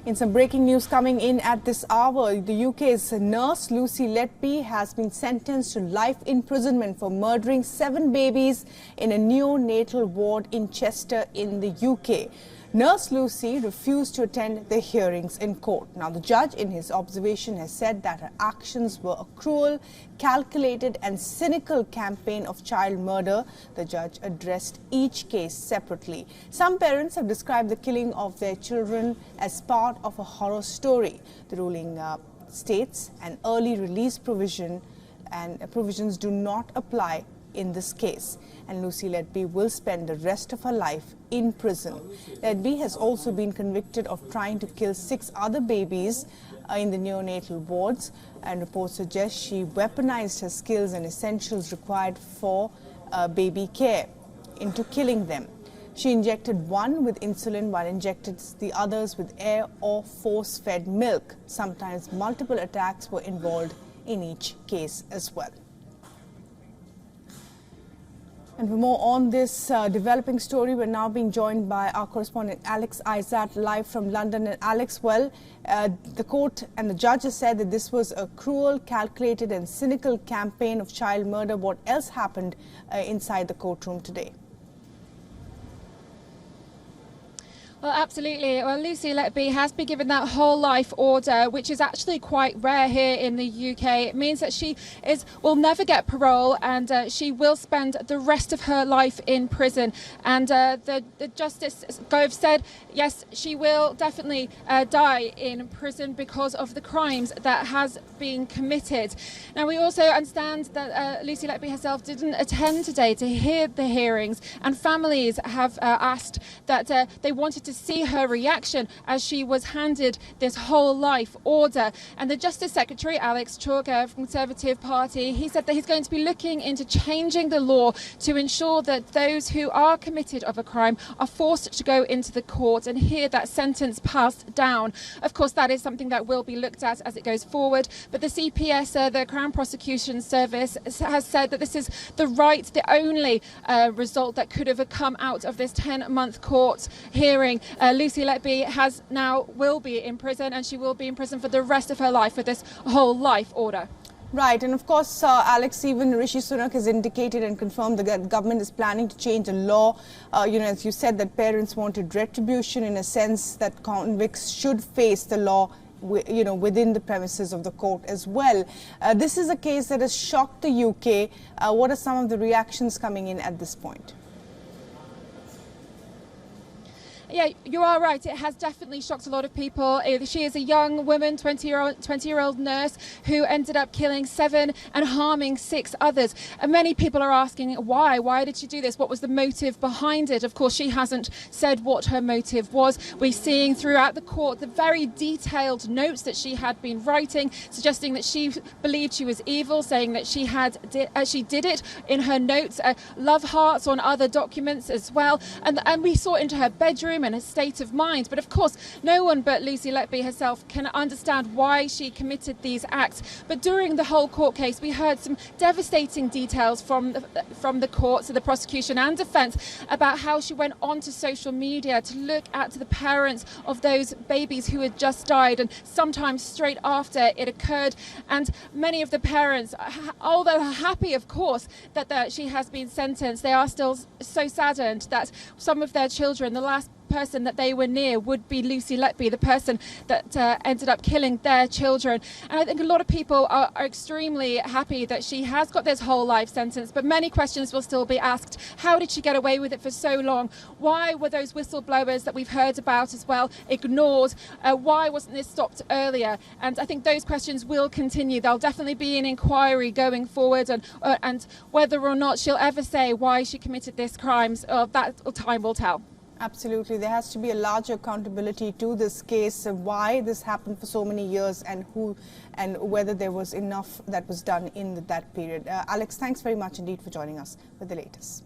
In some breaking news coming in at this hour, the UK's nurse Lucy Letby has been sentenced to life imprisonment for murdering 7 babies in a neonatal ward in Chester in the UK. Nurse Lucy refused to attend the hearings in court. Now, the judge in his observation has said that her actions were a cruel, calculated and cynical campaign of child murder. The judge addressed each case separately. Some parents have described the killing of their children as part of a horror story. The ruling states an early release provisions do not apply in this case, and Lucy Letby will spend the rest of her life in prison. Letby has also been convicted of trying to kill 6 other babies in the neonatal wards, and reports suggest she weaponized her skills and essentials required for baby care into killing them. She injected one with insulin while injected the others with air or force-fed milk. Sometimes multiple attacks were involved in each case as well. And for more on this developing story, we're now being joined by our correspondent Alex Iszatt live from London. And Alex, well, the court and the judge has said that this was a cruel, calculated and cynical campaign of child murder. What else happened inside the courtroom today? Well, absolutely. Well, Lucy Letby has been given that whole life order, which is actually quite rare here in the UK. It means that she will never get parole, and she will spend the rest of her life in prison. And the Justice Gove said, yes, she will definitely die in prison because of the crimes that has been committed. Now, we also understand that Lucy Letby herself didn't attend today to hear the hearings, and families have asked that they wanted to see her reaction as she was handed this whole life order. And the Justice Secretary, Alex Chalker from Conservative Party, he said that he's going to be looking into changing the law to ensure that those who are committed of a crime are forced to go into the court and hear that sentence passed down. Of course, that is something that will be looked at as it goes forward. But the CPS, the Crown Prosecution Service, has said that this is the only result that could have come out of this 10-month court hearing. Lucy Letby will be in prison, and she will be in prison for the rest of her life for this whole life order. Right, and of course, Alex, even Rishi Sunak has indicated and confirmed the government is planning to change the law. As you said, that parents wanted retribution in a sense that convicts should face the law within the premises of the court as well. This is a case that has shocked the UK. What are some of the reactions coming in at this point? Yeah, you are right. It has definitely shocked a lot of people. She is a young woman, 20-year-old nurse who ended up killing 7 and harming 6 others. And many people are asking why? Why did she do this? What was the motive behind it? Of course, she hasn't said what her motive was. We're seeing throughout the court the very detailed notes that she had been writing, suggesting that she believed she was evil, saying that she did it in her notes, love hearts on other documents as well. And we saw into her bedroom and her state of mind. But of course, no one but Lucy Letby herself can understand why she committed these acts. But during the whole court case, we heard some devastating details from the court, so the prosecution and defence, about how she went onto social media to look at the parents of those babies who had just died, and sometimes straight after it occurred. And many of the parents, although happy, of course, that she has been sentenced, they are still so saddened that some of their children, the last person that they were near would be Lucy Letby, the person that ended up killing their children. And I think a lot of people are extremely happy that she has got this whole life sentence, but many questions will still be asked. How did she get away with it for so long? Why were those whistleblowers that we've heard about as well ignored? Why wasn't this stopped earlier? And I think those questions will continue. There'll definitely be an inquiry going forward, and whether or not she'll ever say why she committed this crime, that time will tell. Absolutely. There has to be a larger accountability to this case, why this happened for so many years, and who and whether there was enough that was done in that period. Alex, thanks very much indeed for joining us with the latest.